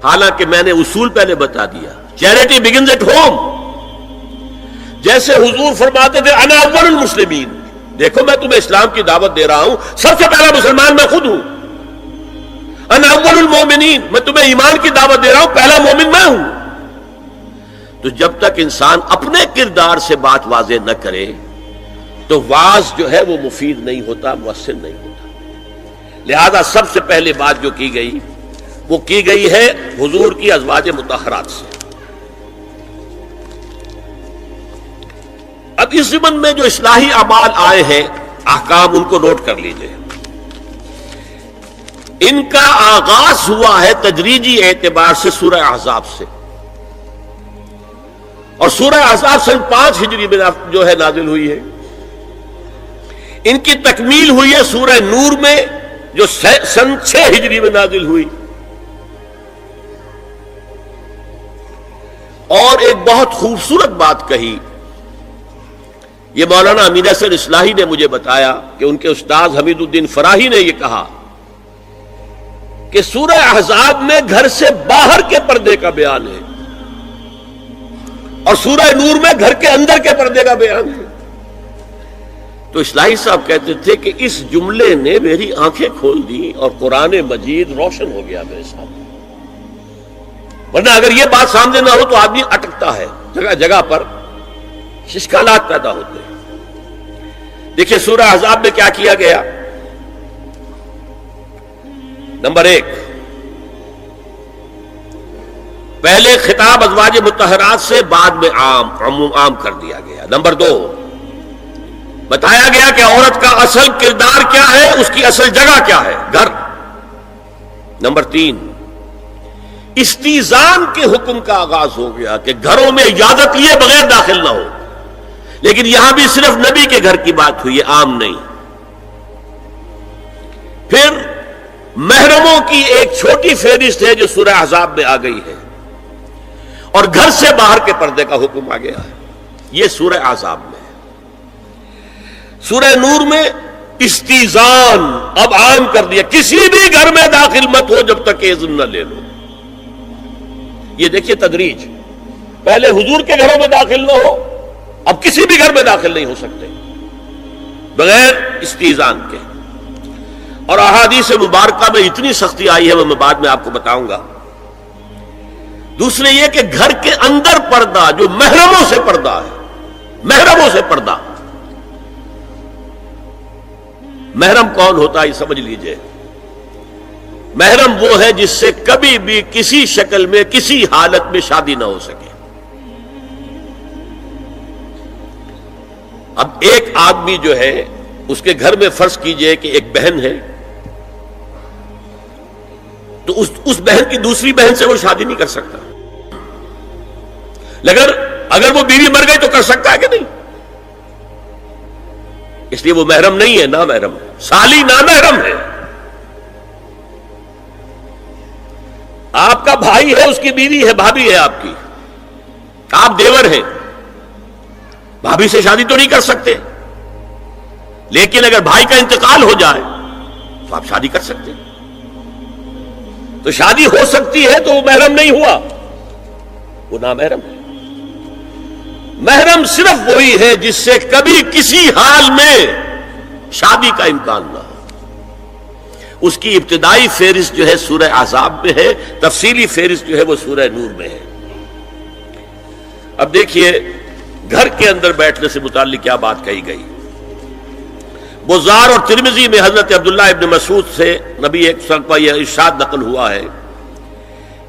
حالانکہ میں نے اصول پہلے بتا دیا، چیریٹی بگنز ایٹ ہوم. جیسے حضور فرماتے تھے انا اول المسلمین، دیکھو میں تمہیں اسلام کی دعوت دے رہا ہوں، سب سے پہلا مسلمان میں خود ہوں. انا اول المومنین، میں تمہیں ایمان کی دعوت دے رہا ہوں، پہلا مومن میں ہوں. تو جب تک انسان اپنے کردار سے بات واضح نہ کرے تو واعظ جو ہے وہ مفید نہیں ہوتا، مؤثر نہیں ہوتا. لہذا سب سے پہلے بات جو کی گئی وہ کی گئی ہے حضور کی ازواج مطہرات سے. اب اس ضمن میں جو اصلاحی اعمال آئے ہیں، احکام ان کو نوٹ کر لیجئے. ان کا آغاز ہوا ہے تدریجی اعتبار سے سورہ احزاب سے، اور سورہ احزاب سن 5 ہجری میں جو ہے نازل ہوئی ہے. ان کی تکمیل ہوئی ہے سورہ نور میں جو سن 6 ہجری میں نازل ہوئی. اور ایک بہت خوبصورت بات کہی، یہ مولانا امین اصغر اصلاحی نے مجھے بتایا کہ ان کے استاد حمید الدین فراہی نے یہ کہا کہ سورہ احزاب میں گھر سے باہر کے پردے کا بیان ہے اور سورہ نور میں گھر کے اندر کے پردے کا بیان ہے. تو اصلاحی صاحب کہتے تھے کہ اس جملے نے میری آنکھیں کھول دی اور قرآن مجید روشن ہو گیا میرے سامنے. ورنہ اگر یہ بات سامنے نہ ہو تو آدمی اٹکتا ہے، جگہ جگہ پر اشکالات پیدا ہوتے ہیں. دیکھیے سورہ احزاب میں کیا کیا گیا. نمبر 1، پہلے خطاب ازواج مطہرات سے، بعد میں عام کر دیا گیا. نمبر 2، بتایا گیا کہ عورت کا اصل کردار کیا ہے، اس کی اصل جگہ کیا ہے، گھر. نمبر 3، استیزان کے حکم کا آغاز ہو گیا کہ گھروں میں اجازت لیے بغیر داخل نہ ہو. لیکن یہاں بھی صرف نبی کے گھر کی بات ہوئی ہے، عام نہیں. پھر محرموں کی ایک چھوٹی فہرست ہے جو سورہ احزاب میں آ گئی ہے، اور گھر سے باہر کے پردے کا حکم آ گیا ہے. یہ سورہ احزاب میں ہے. سورہ نور میں استیزان اب عام کر دیا، کسی بھی گھر میں داخل مت ہو جب تک اذن نہ لے لو. یہ دیکھیے تدریج، پہلے حضور کے گھروں میں داخل نہ ہو، اب کسی بھی گھر میں داخل نہیں ہو سکتے بغیر استیزان کے. اور احادیث مبارکہ میں اتنی سختی آئی ہے وہ میں بعد میں آپ کو بتاؤں گا. دوسرے یہ کہ گھر کے اندر پردہ جو محرموں سے پردہ ہے، محرموں سے پردہ. محرم کون ہوتا ہے یہ سمجھ لیجئے. محرم وہ ہے جس سے کبھی بھی کسی شکل میں کسی حالت میں شادی نہ ہو سکے. اب ایک آدمی جو ہے اس کے گھر میں فرض کیجئے کہ ایک بہن ہے، تو اس بہن کی دوسری بہن سے وہ شادی نہیں کر سکتا. لیکن اگر وہ بیوی مر گئی تو کر سکتا ہے کہ نہیں؟ اس لیے وہ محرم نہیں ہے، نامحرم. سالی نامحرم ہے. آپ کا بھائی ہے، اس کی بیوی ہے، بھابھی ہے آپ کی، آپ دیور ہیں، بھابھی سے شادی تو نہیں کر سکتے. لیکن اگر بھائی کا انتقال ہو جائے تو آپ شادی کر سکتے. تو شادی ہو سکتی ہے تو وہ محرم نہیں ہوا، وہ نامحرم ہے. محرم صرف وہی ہے جس سے کبھی کسی حال میں شادی کا امکان نہ ہو. اس کی ابتدائی فہرست جو ہے سورہ احزاب میں ہے، تفصیلی فہرست جو ہے وہ سورہ نور میں ہے. اب دیکھیے گھر کے اندر بیٹھنے سے متعلق کیا بات کہی گئی. بزار اور ترمذی میں حضرت عبداللہ ابن مسعود سے نبی ایک کا یہ ارشاد نقل ہوا ہے،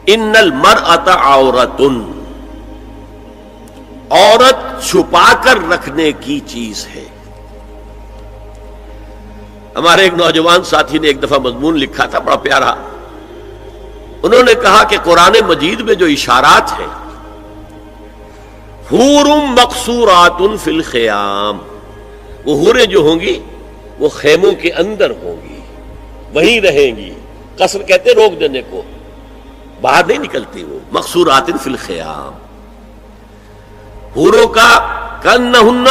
ان المرأۃ عورۃ، عورت چھپا کر رکھنے کی چیز ہے. ہمارے ایک نوجوان ساتھی نے ایک دفعہ مضمون لکھا تھا بڑا پیارا. انہوں نے کہا کہ قرآن مجید میں جو اشارات ہیں، حور مقصورات فی الخیام، وہ حوریں جو ہوں گی وہ خیموں کے اندر ہوں گی، وہیں رہیں گی. قصر کہتے روک دینے کو، باہر نہیں نکلتی. وہ مقصورات فی الخیام، حوروں کا کأنہن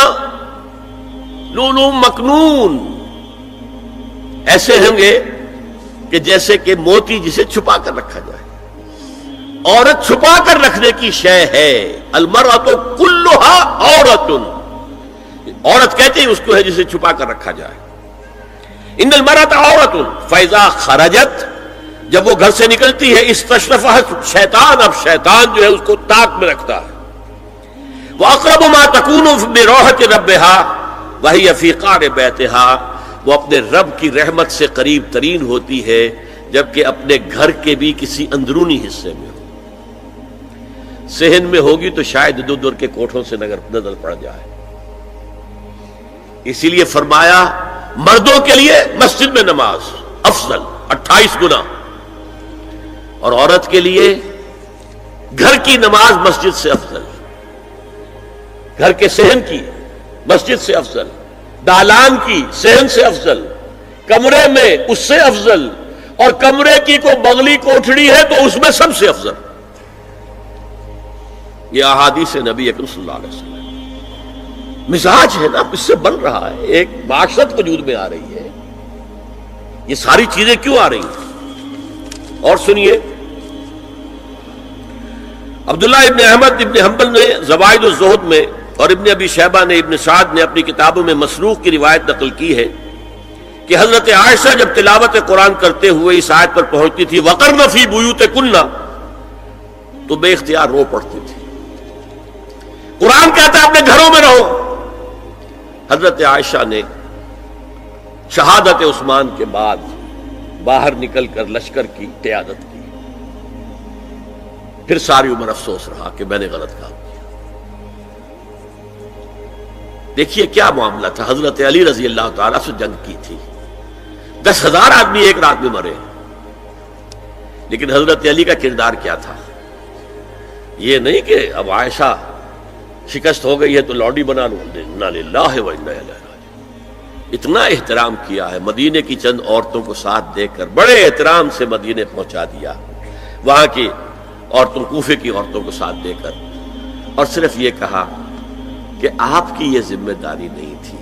لؤلؤ مکنون، ایسے ہوں گے کہ جیسے کہ موتی جسے چھپا کر رکھا جائے. عورت چھپا کر رکھنے کی شے ہے. المرأۃ کلھا عورۃ، عورت کہتے ہیں اس کو ہے جسے چھپا کر رکھا جائے. ان المرأۃ عورۃ فاذا خرجت، جب وہ گھر سے نکلتی ہے استشرفھا شیطان، اب شیطان جو ہے اس کو طاق میں رکھتا ہے. واقرب ما تکون برحمت ربھا وہی فی قعر بیتھا، وہ اپنے رب کی رحمت سے قریب ترین ہوتی ہے جبکہ اپنے گھر کے بھی کسی اندرونی حصے میں ہو. صحن میں ہوگی تو شاید ادھر ادھر کے کوٹھوں سے نظر پڑ جائے. اسی لیے فرمایا مردوں کے لیے مسجد میں نماز افضل 28 گنا، اور عورت کے لیے گھر کی نماز مسجد سے افضل، گھر کے صحن کی مسجد سے افضل، دالان کی صحن سے افضل، کمرے میں اس سے افضل، اور کمرے کی کوئی بغلی کوٹھڑی ہے تو اس میں سب سے افضل. یہ احادیث نبی اکرم صلی اللہ علیہ وسلم مزاج ہے نا، اس سے بن رہا ہے، ایک معاشرت وجود میں آ رہی ہے. یہ ساری چیزیں کیوں آ رہی ہیں؟ اور سنیے، عبداللہ ابن احمد ابن حنبل نے زوائد الزہد میں اور ابن ابی شیبہ نے ابن سعد نے اپنی کتابوں میں مسروق کی روایت نقل کی ہے کہ حضرت عائشہ جب تلاوت قرآن کرتے ہوئے اس آیت پر پہنچتی تھی وقرن فی بیوتکن، تو بے اختیار رو پڑتی تھی. قرآن کہتا ہے اپنے گھروں میں رہو. حضرت عائشہ نے شہادت عثمان کے بعد باہر نکل کر لشکر کی قیادت کی. پھر ساری عمر افسوس رہا کہ میں نے غلط کام کیا. دیکھیے کیا معاملہ تھا. حضرت علی رضی اللہ تعالیٰ سے جنگ کی تھی، 10,000 آدمی ایک رات میں مرے، لیکن حضرت علی کا کردار کیا تھا؟ یہ نہیں کہ اب عائشہ شکست ہو گئی ہے تو لوڈی بنا لوں. انا للہ و انا الیہ راجعون. اتنا احترام کیا ہے، مدینے کی چند عورتوں کو ساتھ دے کر بڑے احترام سے مدینے پہنچا دیا، وہاں کی عورتوں، کوفے کی عورتوں کو ساتھ دے کر، اور صرف یہ کہا کہ آپ کی یہ ذمہ داری نہیں تھی،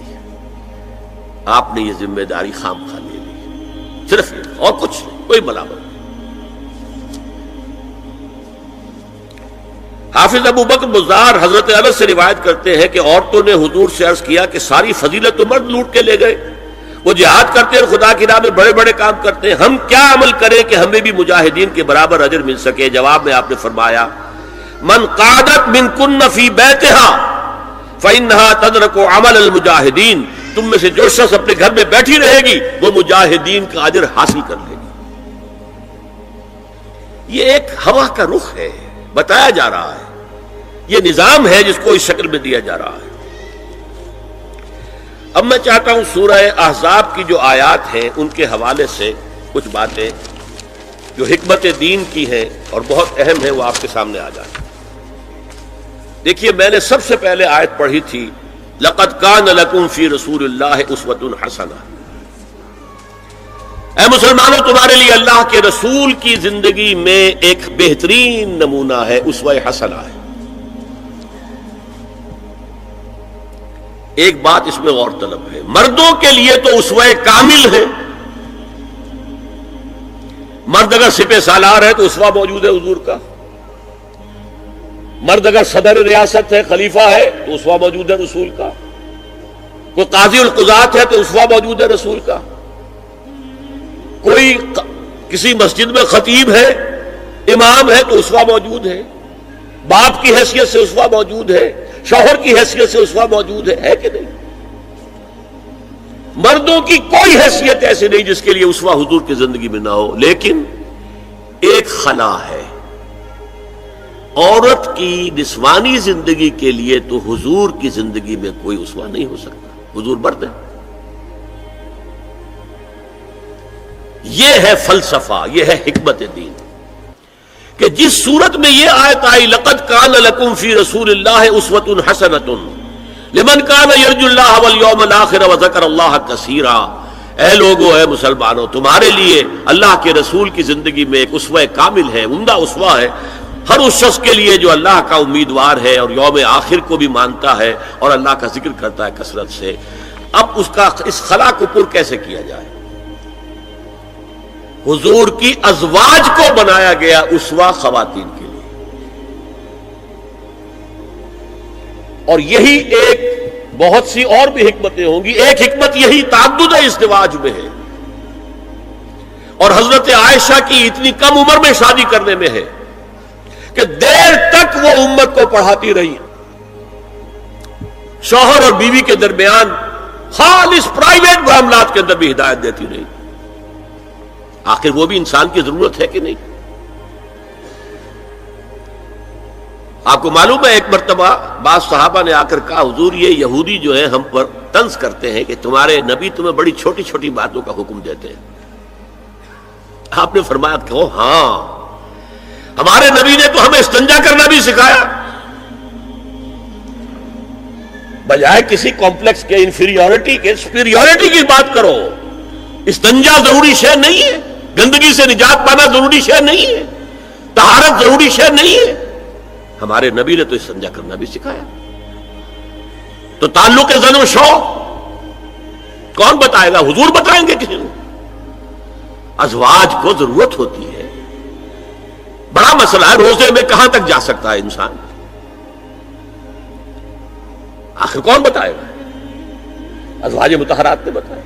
آپ نے یہ ذمہ داری خام خواہ لے لی. صرف یہ، اور کچھ نہیں، کوئی ملامت نہیں. حافظ ابو بکر بزار حضرت انس سے روایت کرتے ہیں کہ عورتوں نے حضور سے عرض کیا کہ ساری فضیلت تو مرد لوٹ کے لے گئے، وہ جہاد کرتے ہیں، خدا کی راہ میں بڑے بڑے کام کرتے ہیں، ہم کیا عمل کریں کہ ہمیں بھی مجاہدین کے برابر اجر مل سکے؟ جواب میں آپ نے فرمایا من قعدت منکن فی بیتہا فإنہا تدرک عمل المجاہدین، تم میں سے جو شخص اپنے گھر میں بیٹھی رہے گی وہ مجاہدین کا اجر حاصل کر لے گی. یہ ایک ہوا کا رخ ہے، بتایا جا رہا ہے، یہ نظام ہے جس کو اس شکل میں دیا جا رہا ہے. اب میں چاہتا ہوں سورہ احزاب کی جو آیات ہیں ان کے حوالے سے کچھ باتیں جو حکمت دین کی ہیں اور بہت اہم ہیں وہ آپ کے سامنے آ جائیں. دیکھیے میں نے سب سے پہلے آیت پڑھی تھی لَقَدْ كَانَ لَكُمْ فِي رَسُولِ اللَّهِ أُسْوَةٌ حَسَنَةٌ. اے مسلمانوں تمہارے لیے اللہ کے رسول کی زندگی میں ایک بہترین نمونہ ہے، اسوہ حسنہ ہے. ایک بات اس میں غور طلب ہے، مردوں کے لیے تو اسوہ کامل ہے. مرد اگر سپہ سالار ہے تو اسوہ موجود ہے حضور کا، مرد اگر صدر ریاست ہے، خلیفہ ہے تو اسوہ موجود ہے رسول کا، کوئی قاضی القضات ہے تو اسوہ موجود ہے رسول کا، کوئی کسی مسجد میں خطیب ہے، امام ہے تو اسوہ موجود ہے، باپ کی حیثیت سے اسوہ موجود ہے، شوہر کی حیثیت سے اسوہ موجود ہے کہ نہیں؟ مردوں کی کوئی حیثیت ایسی نہیں جس کے لیے اسوہ حضور کی زندگی میں نہ ہو. لیکن ایک خلا ہے، عورت کی نسوانی زندگی کے لیے تو حضور کی زندگی میں کوئی اسوہ نہیں ہو سکتا. حضور مرد ہے. یہ ہے فلسفہ، یہ ہے حکمت دین کہ جس صورت میں یہ آیت آئی لَقَدْ كَانَ لَكُمْ فِي رَسُولِ اللَّهِ أُسْوَةٌ حَسَنَةٌ لِمَنْ كَانَ يَرْجُو اللَّهَ وَالْيَوْمَ الْآخِرَ وَذَكَرَ اللَّهَ كَثِيرًا. اے لوگو، اے مسلمانوں، تمہارے لیے اللہ کے رسول کی زندگی میں ایک اسوہ کامل ہے، عمدہ اسوہ ہے ہر اس شخص کے لیے جو اللہ کا امیدوار ہے اور یوم آخر کو بھی مانتا ہے اور اللہ کا ذکر کرتا ہے کثرت سے. اب اس خلا کو پر کیسے کیا جائے؟ حضور کی ازواج کو بنایا گیا اسوہ خواتین کے لیے. اور یہی ایک بہت سی اور بھی حکمتیں ہوں گی. ایک حکمت یہی تعدد ازدواج میں ہے اور حضرت عائشہ کی اتنی کم عمر میں شادی کرنے میں ہے کہ دیر تک وہ امت کو پڑھاتی رہی, شوہر اور بیوی کے درمیان خالص پرائیویٹ معاملات کے اندر بھی ہدایت دیتی رہی. آخر وہ بھی انسان کی ضرورت ہے کہ نہیں؟ آپ کو معلوم ہے ایک مرتبہ بعض صحابہ نے آ کر کہا حضور یہ یہودی جو ہے ہم پر طنز کرتے ہیں کہ تمہارے نبی تمہیں بڑی چھوٹی چھوٹی باتوں کا حکم دیتے ہیں. آپ نے فرمایا کہ ہاں ہمارے نبی نے تو ہمیں استنجا کرنا بھی سکھایا. بجائے کسی کمپلیکس کے انفیریورٹی کے سپیریورٹی کی بات کرو. استنجا ضروری شے نہیں ہے, گندگی سے نجات پانا ضروری شے نہیں ہے, طہارت ضروری شے نہیں ہے. ہمارے نبی نے تو استنجا کرنا بھی سکھایا. تو تعلق زن و شو کون بتائے گا؟ حضور بتائیں گے کسی کو؟ ازواج کو ضرورت ہوتی ہے. بڑا مسئلہ ہے, روزے میں کہاں تک جا سکتا ہے انسان؟ آخر کون بتائے گا؟ ازواج مطہرات نے بتایا.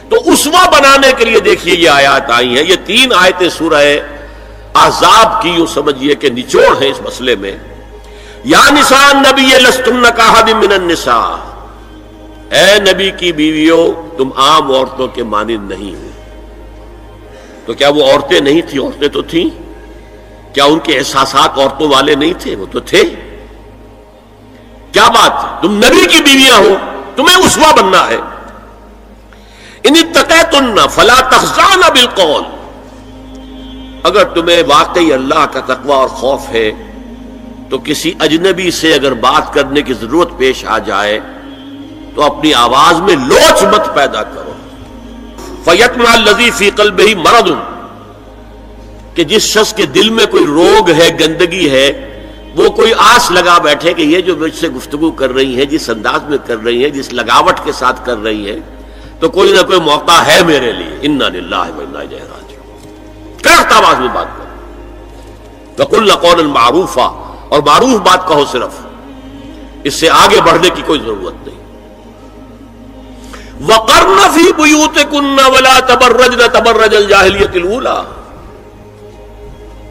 تو اسوہ بنانے کے لیے دیکھیے یہ آیات آئی ہیں. یہ 3 آیتیں سورہ احزاب کی یوں سمجھیے کہ نچوڑ ہے اس مسئلے میں. یا نساء النبی لستن کاحد من النساء, اے نبی کی بیویوں تم عام عورتوں کے مانند نہیں ہو. تو کیا وہ عورتیں نہیں تھیں؟ عورتیں تو تھیں. کیا ان کے احساسات عورتوں والے نہیں تھے؟ وہ تو تھے. کیا بات ہے؟ تم نبی کی بیویاں ہو, تمہیں اسوہ بننا ہے. ان اتقیتن فلا تخضعن بالقول, اگر تمہیں واقعی اللہ کا تقوی اور خوف ہے تو کسی اجنبی سے اگر بات کرنے کی ضرورت پیش آ جائے تو اپنی آواز میں لوچ مت پیدا کرو. فَيَطْمَعَ الَّذِي فِي قَلْبِهِ مَرَضٌ, کہ جس شخص کے دل میں کوئی روگ ہے, گندگی ہے, وہ کوئی آس لگا بیٹھے کہ یہ جو مجھ سے گفتگو کر رہی ہیں, جس انداز میں کر رہی ہیں, جس لگاوٹ کے ساتھ کر رہی ہیں, تو کوئی نہ کوئی موقع ہے میرے لیے. اِنَّا لِلَّهِ وَإِنَّا إِلَيْهِ رَاجِعُونَ. کرخت آواز میں بات کرو. وَقُلْ قَوْلًا مَعْرُوفًا, اور معروف بات کہو صرف, اس سے آگے بڑھنے کی کوئی ضرورت نہیں. وَقَرْنَ فِي بُيُوتِكُنَّ وَلَا تَبَرَّجْنَ تَبَرَّجَ الْجَاهِلِيَّةِ الْأُولَىٰ,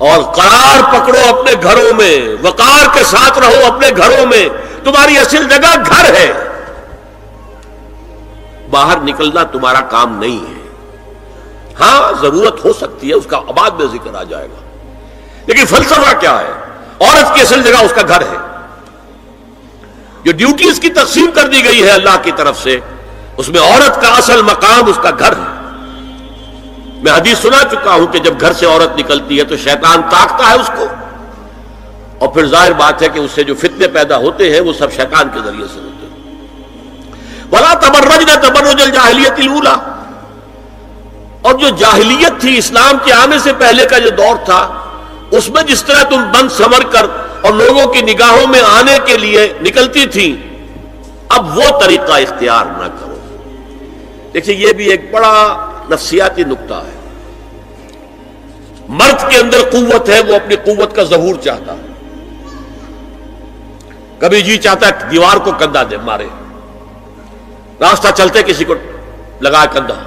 اور قرار پکڑو اپنے گھروں میں, وقار کے ساتھ رہو اپنے گھروں میں. تمہاری اصل جگہ گھر ہے, باہر نکلنا تمہارا کام نہیں ہے. ہاں ضرورت ہو سکتی ہے, اس کا بعد میں ذکر آ جائے گا, لیکن فلسفہ کیا ہے؟ عورت کی اصل جگہ اس کا گھر ہے. جو ڈیوٹیز کی تقسیم کر دی گئی ہے اللہ کی طرف سے, اس میں عورت کا اصل مقام اس کا گھر ہے. میں حدیث سنا چکا ہوں کہ جب گھر سے عورت نکلتی ہے تو شیطان تاکتا ہے اس کو, اور پھر ظاہر بات ہے کہ اس سے جو فتنے پیدا ہوتے ہیں وہ سب شیطان کے ذریعے سے ہوتے ہیں. وَلَا تَبَرَّجْنَ تَبَرُّجَ الْجَاهِلِيَّةِ الْأُولَىٰ, اور جو جاہلیت تھی, اسلام کے آنے سے پہلے کا جو دور تھا, اس میں جس طرح تم بند سمر کر اور لوگوں کی نگاہوں میں آنے کے لیے نکلتی تھی, اب وہ طریقہ اختیار نہ کرو. دیکھیے یہ بھی ایک بڑا نفسیاتی نکتہ ہے. مرد کے اندر قوت ہے, وہ اپنی قوت کا ظہور چاہتا ہے. کبھی جی چاہتا ہے دیوار کو کندھا دے مارے, راستہ چلتے کسی کو لگا کندھا.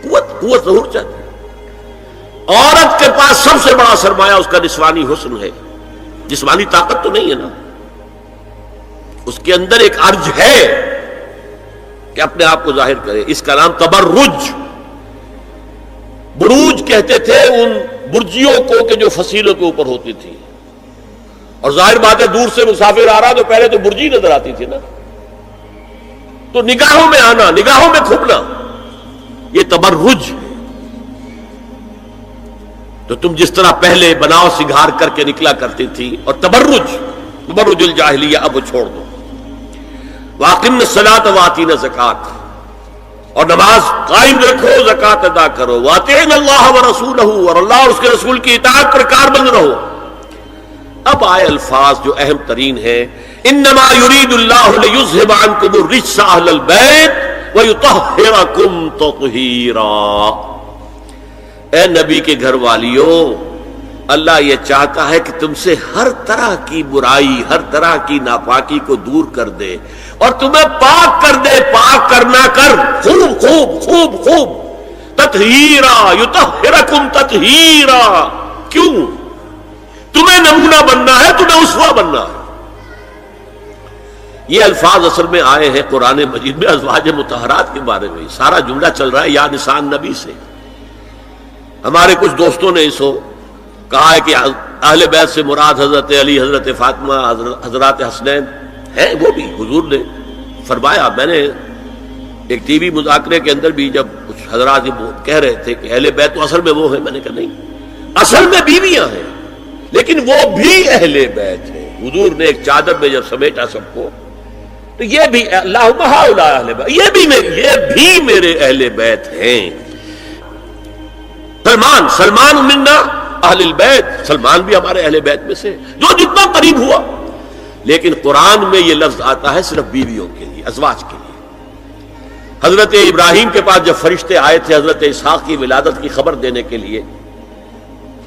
قوت ظہور چاہتا ہے. عورت کے پاس سب سے بڑا سرمایہ اس کا نسوانی حسن ہے. جسمانی طاقت تو نہیں ہے نا, اس کے اندر ایک ارج ہے کہ اپنے آپ کو ظاہر کرے. اس کا نام تبرج. بروج کہتے تھے ان برجیوں کو کہ جو فصیلوں کے اوپر ہوتی تھی, اور ظاہر بات ہے دور سے مسافر آ رہا تو پہلے تو برجی نظر آتی تھی نا, تو نگاہوں میں آنا, نگاہوں میں کھپنا, یہ تبرج. تو تم جس طرح پہلے بناؤ سگھار کر کے نکلا کرتی تھی, اور تبرج الجاہلیہ اب وہ چھوڑ دو. وَأَقِمْنَ الصَّلَاةَ وَآتِينَ الزَّكَاةَ, اور نماز قائم رکھو, زکات ادا کرو. وَأَطِيعْنَ اللَّهَ وَرَسُولَهُ, اور اللہ اور اس کے رسول کی اطاعت پر کاربند رہو. اب آئے الفاظ جو اہم ترین ہیں. انما يريد الله ليذهب عنكم الرجس اهل البيت ويطهركم تطهيرا. اے نبی کے گھر والیوں, اللہ یہ چاہتا ہے کہ تم سے ہر طرح کی برائی، ہر طرح کی ناپاکی کو دور کر دے اور تمہیں پاک کر دے. پاک کرنا کر خوب خوب خوب خوب. تطہیرا یطہرکم تطہیرا. کیوں؟ تمہیں نمونہ بننا ہے، تمہیں اسوہ بننا ہے. یہ الفاظ اصل میں آئے ہیں قرآن مجید میں ازواج مطہرات کے بارے میں. سارا جملہ چل رہا ہے یا نساء نبی سے. ہمارے کچھ دوستوں نے اس کو کہا ہے کہ اہل بیت سے مراد حضرت علی، حضرت فاطمہ، حضرات حسنین ہیں. وہ بھی حضور نے فرمایا. میں نے ایک ٹی وی مذاکرے کے اندر بھی جب کچھ حضرات کہہ رہے تھے کہ اہل بیت تو اصل میں وہ ہیں، میں نے کہا نہیں، اصل میں بیویاں ہیں لیکن وہ بھی اہل بیت ہیں. حضور نے ایک چادر میں جب سمیٹا سب کو تو یہ بھی اللہم ہؤلاء اہل بیت، یہ بھی میرے اہل بیت ہیں. سلمان منا اہل البیت، سلمان بھی ہمارے اہل بیت میں سے جو جتنا قریب ہوا. لیکن قرآن میں یہ لفظ آتا ہے صرف بیویوں کے لیے، ازواج کے لیے. حضرت ابراہیم کے پاس جب فرشتے آئے تھے حضرت اسحاق کی ولادت کی خبر دینے کے لیے،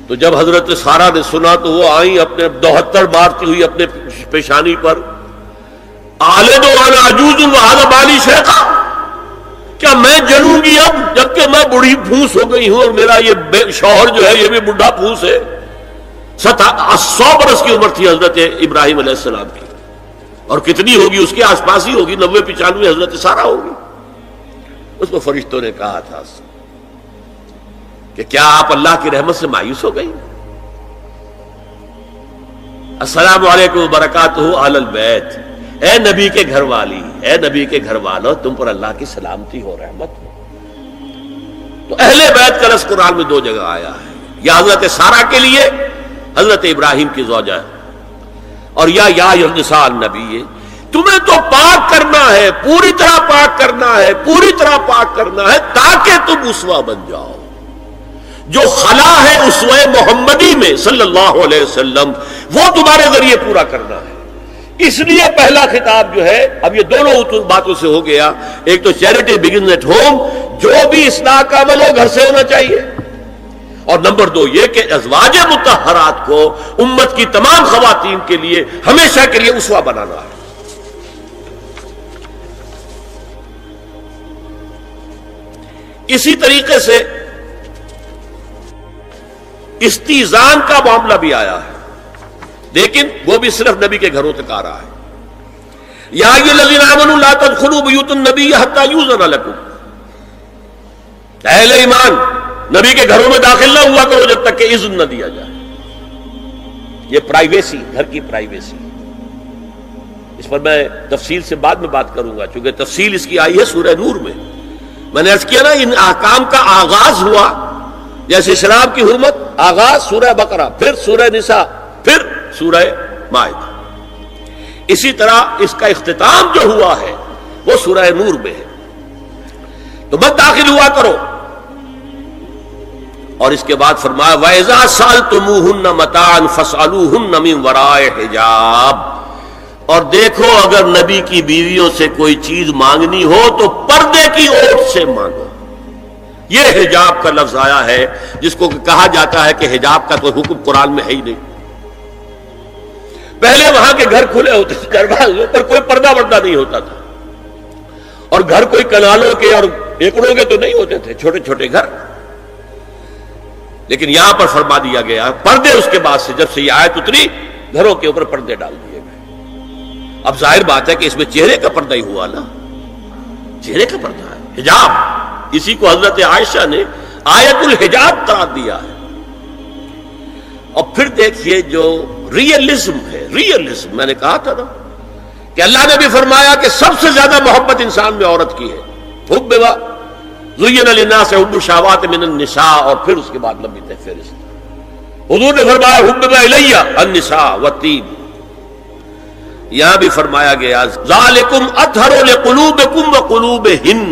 تو جب حضرت سارہ نے سنا تو وہ آئیں اپنے 72 مارتی ہوئی اپنے پیشانی پر. آلد وانا عجوز وہذا بالی شیخا، کیا میں جلوں گی اب جبکہ میں بوڑھی پھوس ہو گئی ہوں اور میرا یہ شوہر جو ہے یہ بھی بڈھا پھوس ہے. 100 برس کی عمر تھی حضرت ابراہیم علیہ السلام کی، اور کتنی ہوگی اس کے آس پاس ہی ہوگی، 90-95 حضرت سارہ ہوگی. اس کو فرشتوں نے کہا تھا کہ کیا آپ اللہ کی رحمت سے مایوس ہو گئی؟ السلام علیکم وبرکاتہ اہل البیت، اے نبی کے گھر والی، اے نبی کے گھر والوں، تم پر اللہ کی سلامتی ہو، رحمت ہو. تو اہل بیت کا لفظ قرآن میں 2 جگہ آیا ہے، یا حضرت سارہ کے لیے حضرت ابراہیم کی زوجہ، اور یا نساء النبی. تمہیں تو پاک کرنا ہے، پوری طرح پاک کرنا ہے، پوری طرح پاک کرنا ہے تاکہ تم اسوہ بن جاؤ. جو خلا ہے اسوہ محمدی میں صلی اللہ علیہ وسلم، وہ تمہارے ذریعے پورا کرنا ہے. اس لیے پہلا خطاب جو ہے، اب یہ دونوں باتوں سے ہو گیا. ایک تو چیریٹی بگنز ایٹ ہوم، جو بھی اصلاح کا عمل ہو گھر سے ہونا چاہیے. اور نمبر 2 یہ کہ ازواج مطہرات کو امت کی تمام خواتین کے لیے ہمیشہ کے لیے اسوہ بنانا ہے. اسی طریقے سے استیزان کا معاملہ بھی آیا ہے، لیکن وہ بھی صرف نبی کے گھروں تک آ رہا ہے. یا ایھا الذین آمنوا لا تدخلوا بیوت النبی حتی یؤذن لکم. اہل ایمان، نبی کے گھروں میں داخل نہ ہوا کرو جب تک کہ اذن نہ دیا جائے. یہ پرائیویسی، گھر کی پرائیویسی، اس پر میں تفصیل سے بعد میں بات کروں گا، چونکہ تفصیل اس کی آئی ہے سورہ نور میں. میں نے عرض کیا نا، ان احکام کا آغاز ہوا جیسے شراب کی حرمت، آغاز سورہ بقرہ، پھر سورہ نساء، پھر سورہ مائدہ. اسی طرح اس کا اختتام جو ہوا ہے وہ سورہ نور میں ہے. تو مت داخل ہوا کرو. اور اس کے بعد فرمایا وَإِذَا سَأَلْتُمُوهُنَّ مَتَاعًا فَاسْأَلُوهُنَّ مِنْ وَرَاءِ حِجَابٍ. اور دیکھو اگر نبی کی بیویوں سے کوئی چیز مانگنی ہو تو پردے کی اوٹ سے مانگو. یہ حجاب کا لفظ آیا ہے جس کو کہا جاتا ہے کہ حجاب کا کوئی حکم قرآن میں ہے ہی نہیں. پہلے وہاں کے گھر کھلے ہوتے تھے، دروازوں پر کوئی پردہ وردہ نہیں ہوتا تھا، اور گھر کوئی کنالوں کے اور ایکڑوں کے تو نہیں ہوتے تھے، چھوٹے چھوٹے گھر. لیکن یہاں پر فرما دیا گیا پردے، اس کے بعد سے جب سے یہ آیت اتری گھروں کے اوپر پردے ڈال دیے گئے. اب ظاہر بات ہے کہ اس میں چہرے کا پردہ ہی ہوا نا، چہرے کا پردہ ہے حجاب. اسی کو حضرت عائشہ نے آیت الحجاب قرار دیا ہے. اور پھر دیکھیے جو ریئلزم ہے، ریئلزم میں نے کہا تھا نا کہ اللہ نے بھی فرمایا کہ سب سے زیادہ محبت انسان میں عورت کی ہے. حب زین للناس حب الشہوات من النساء، اور پھر اس کے بعد لمبی فہرست. حضور نے فرمایا حبب الی النساء والطیب. یہاں بھی فرمایا گیا ذالکم اطہر لقلوبکم وقلوبہن.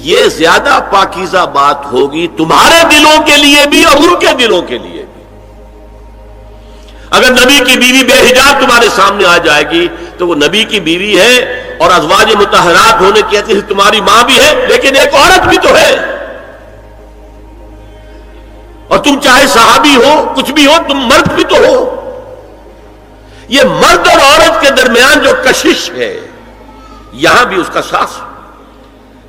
یہ زیادہ پاکیزہ بات ہوگی تمہارے دلوں کے لیے بھی اور ان کے دلوں کے لیے بھی. اگر نبی کی بیوی بے حجاب تمہارے سامنے آ جائے گی تو وہ نبی کی بیوی ہے اور ازواج مطہرات ہونے کی حیثیت سے تمہاری ماں بھی ہے، لیکن ایک عورت بھی تو ہے. اور تم چاہے صحابی ہو کچھ بھی ہو تم مرد بھی تو ہو. یہ مرد اور عورت کے درمیان جو کشش ہے یہاں بھی اس کا ساس.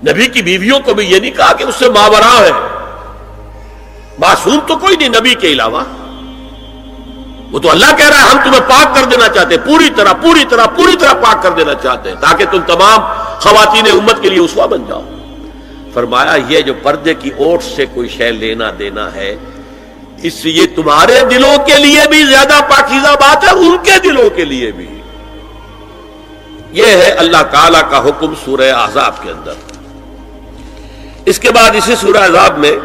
نبی کی بیویوں کو بھی یہ نہیں کہا کہ اس سے ماوراء ہے. معصوم تو کوئی نہیں نبی کے علاوہ. وہ تو اللہ کہہ رہا ہے ہم تمہیں پاک کر دینا چاہتے ہیں, پوری طرح پاک کر دینا چاہتے ہیں تاکہ تم تمام خواتین امت کے لیے اسوہ بن جاؤ. فرمایا یہ جو پردے کی اوٹ سے کوئی شے لینا دینا ہے اس سے یہ تمہارے دلوں کے لیے بھی زیادہ پاکیزہ بات ہے, ان کے دلوں کے لیے بھی. یہ ہے اللہ تعالی کا حکم سورہ احزاب کے اندر. اس کے بعد اسی سورہ احزاب میں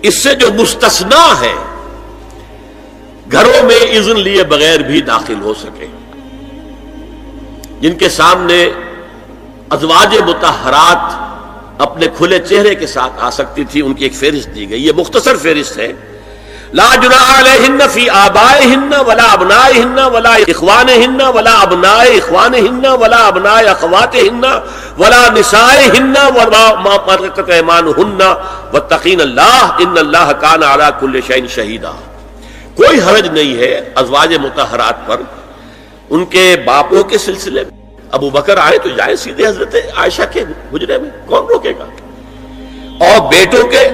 اس سے جو مستثنا ہے گھروں میں اذن لیے بغیر بھی داخل ہو سکے, جن کے سامنے ازواج مطہرات اپنے کھلے چہرے کے ساتھ آ سکتی تھی, ان کی ایک فہرست دی گئی. یہ مختصر فہرست ہے. لا جناح علیہن فی آبائہن ولا ابنائہن ولا اخوانہن ولا ابناء اخوانہن ولا ابناء اخواتہن ولا نسائہن وما ملکت ایمانہن واتقین اللہ ان اللہ کان علی کل شیء شہیدا. کوئی حرج نہیں ہے ازواج مطہرات پر ان کے باپوں کے سلسلے میں. ابو بکر آئے تو جائے سیدھے حضرت عائشہ کے حجرے میں, کون روکے گا. اور بیٹوں کے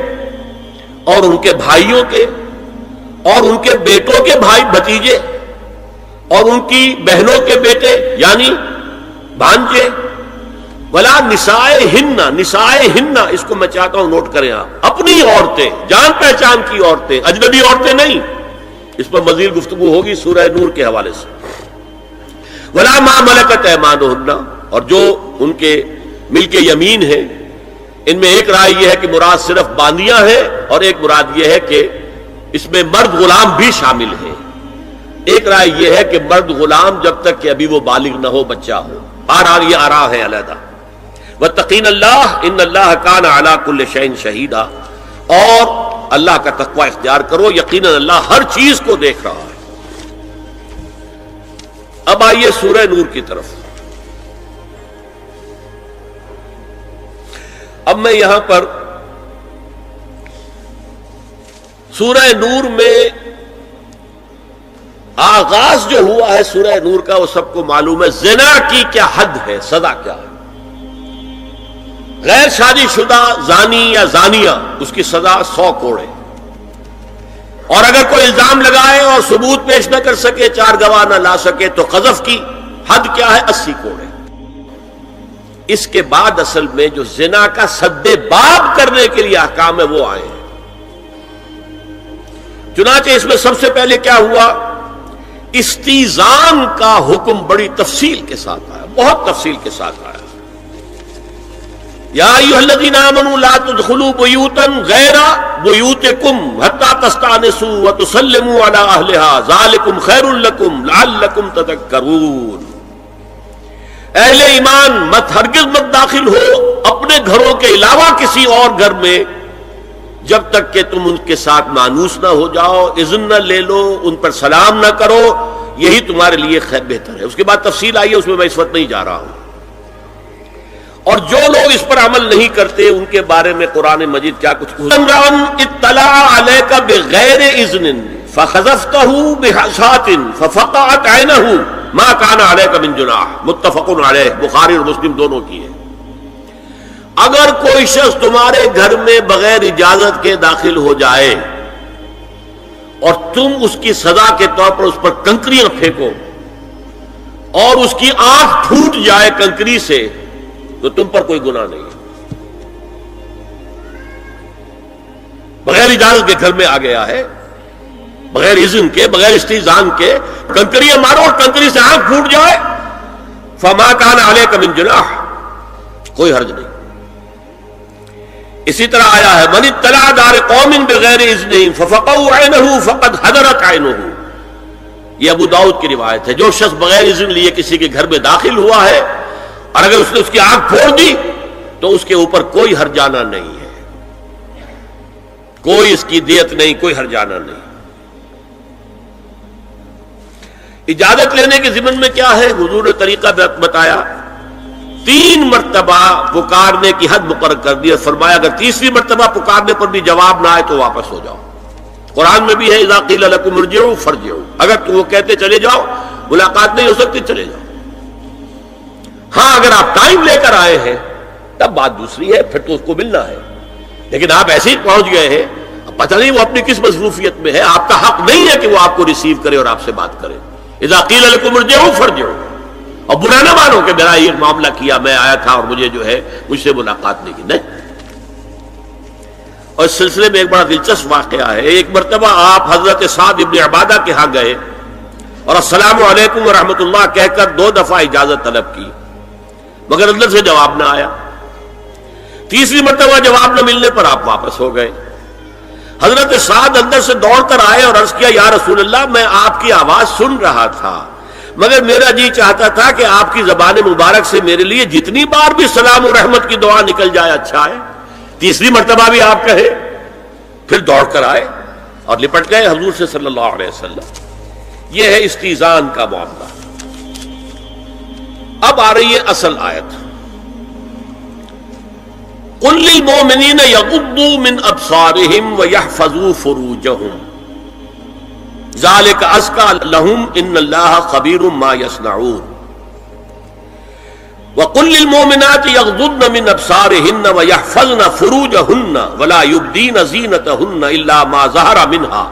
اور ان کے بھائیوں کے اور ان کے بیٹوں کے بھائی بھتیجے اور ان کی بہنوں کے بیٹے یعنی بھانجے. ولا نسائہن اس کو میں چاہتا ہوں نوٹ کریں آپ, اپنی عورتیں, جان پہچان کی عورتیں, اجنبی عورتیں نہیں. اس پر مزید گفتگو ہوگی سورہ نور کے حوالے سے. ولا ما ملکت ایمانہن, اور جو ان کے ملک یمین ہے. ان میں ایک رائے یہ ہے کہ مراد صرف باندیاں ہیں اور ایک مراد یہ ہے کہ اس میں مرد غلام بھی شامل ہے. ایک رائے یہ ہے کہ مرد غلام جب تک کہ ابھی وہ بالغ نہ ہو, بچہ ہو. بہرحال یہ آراء ہے علیحدہ. واتقین اللہ ان اللہ کان علی کل شیء شہیدا, اور اللہ کا تقوی اختیار کرو, یقیناً اللہ ہر چیز کو دیکھ رہا ہے. اب آئیے سورہ نور کی طرف. اب میں یہاں پر سورہ نور میں آغاز جو ہوا ہے سورہ نور کا وہ سب کو معلوم ہے. زنا کی کیا حد ہے, سزا کیا ہے. غیر شادی شدہ زانی یا زانیہ اس کی سزا 100 کوڑے, اور اگر کوئی الزام لگائے اور ثبوت پیش نہ کر سکے, 4 گواہ نہ لا سکے تو قذف کی حد کیا ہے 80 کوڑے. اس کے بعد اصل میں جو زنا کا سد باب کرنے کے لیے احکام ہے وہ آئے ہیں. چنانچہ اس میں سب سے پہلے کیا ہوا, استیزان کا حکم بڑی تفصیل کے ساتھ آیا, بہت تفصیل کے ساتھ آیا. یا ایھا الذین آمنوا لا تدخلوا بیوتا غیر بیوتکم حتی تستأنسوا وتسلموا علی اہلها ذالکم خیر لکم لعلکم تذکرون. اہل ایمان ہرگز مت داخل ہو اپنے گھروں کے علاوہ کسی اور گھر میں جب تک کہ تم ان کے ساتھ مانوس نہ ہو جاؤ, اذن نہ لے لو, ان پر سلام نہ کرو, یہی تمہارے لیے خیر بہتر ہے. اس کے بعد تفصیل آئی ہے, اس میں میں اس وقت نہیں جا رہا ہوں. اور جو لوگ اس پر عمل نہیں کرتے ان کے بارے میں قرآن مجید کیا کچھ اطلع علیک بغیر اذن فخذفتہ بحصاۃ ففقعت عینہ ما کان علیک من جناح, متفق علیہ, بخاری اور مسلم دونوں کی ہے. اگر کوئی شخص تمہارے گھر میں بغیر اجازت کے داخل ہو جائے اور تم اس کی سزا کے طور پر اس پر کنکریاں پھینکو اور اس کی آنکھ پھوٹ جائے کنکری سے تو تم پر کوئی گناہ نہیں ہے. بغیر اجازت کے گھر میں آ گیا ہے, بغیر اذن کے, بغیر استئذان کے کنکریاں مارو اور کنکری سے آنکھ پھوٹ جائے, فما کان علیک من جناح, کوئی حرج نہیں. اسی طرح آیا ہے من اطلع دار قوم بغیر اذنہم ففقعوا عینہ فقد حضرت عینہ, یہ ابو داؤد کی روایت ہے. جو شخص بغیر اذن لیے کسی کے گھر میں داخل ہوا ہے اور اگر اس نے اس کی آنکھ پھوڑ دی تو اس کے اوپر کوئی ہرجانہ نہیں ہے, کوئی اس کی دیت نہیں, کوئی ہرجانہ نہیں. اجازت لینے کے ضمن میں کیا ہے, حضور نے طریقہ بتایا. 3 مرتبہ پکارنے کی حد مقرر کر دی اور فرمایا اگر تیسری مرتبہ پکارنے پر بھی جواب نہ آئے تو واپس ہو جاؤ. قرآن میں بھی ہے اذا قیل لکم ارجعوا فارجعوا، اگر تو وہ کہتے چلے جاؤ، ملاقات نہیں ہو سکتی چلے جاؤ. ہاں اگر آپ ٹائم لے کر آئے ہیں تب بات دوسری ہے، پھر تو اس کو ملنا ہے. لیکن آپ ایسے ہی پہنچ گئے ہیں، پتہ نہیں وہ اپنی کس مصروفیت میں ہے، آپ کا حق نہیں ہے کہ وہ آپ کو ریسیو کرے اور آپ سے بات کرے. اذا قیل لکم ارجعوا فارجعوا، اور برا نہ مانو کہ میرا یہ معاملہ کیا، میں آیا تھا اور مجھے جو ہے مجھ سے ملاقات نہیں کی. نہیں. اور اس سلسلے میں ایک بڑا دلچسپ واقعہ ہے. ایک مرتبہ آپ حضرت سعد ابن عبادہ کے ہاں گئے اور السلام علیکم ورحمۃ اللہ کہہ کر 2 دفعہ اجازت طلب کی، مگر اندر سے جواب نہ آیا. تیسری مرتبہ جواب نہ ملنے پر آپ واپس ہو گئے. حضرت سعد اندر سے دوڑ کر آئے اور عرض کیا یا رسول اللہ میں آپ کی آواز سن رہا تھا، مگر میرا جی چاہتا تھا کہ آپ کی زبان مبارک سے میرے لیے جتنی بار بھی سلام و رحمت کی دعا نکل جائے اچھا ہے. تیسری مرتبہ بھی آپ کہے. پھر دوڑ کر آئے اور لپٹ گئے حضور سے صلی اللہ علیہ وسلم. یہ ہے استیزان کا معاملہ. اب آ رہی ہے اصل آیت. قل للمؤمنین یغضوا من ابصارهم ویحفظوا فروجهم ذلک ازکی لهم ان اللہ خبیر ما یصنعون. وقل للمؤمنات یغضضن من ابصارهن ویحفظن فروجهن ولا یبدین زینتهن الا ما ظهر منها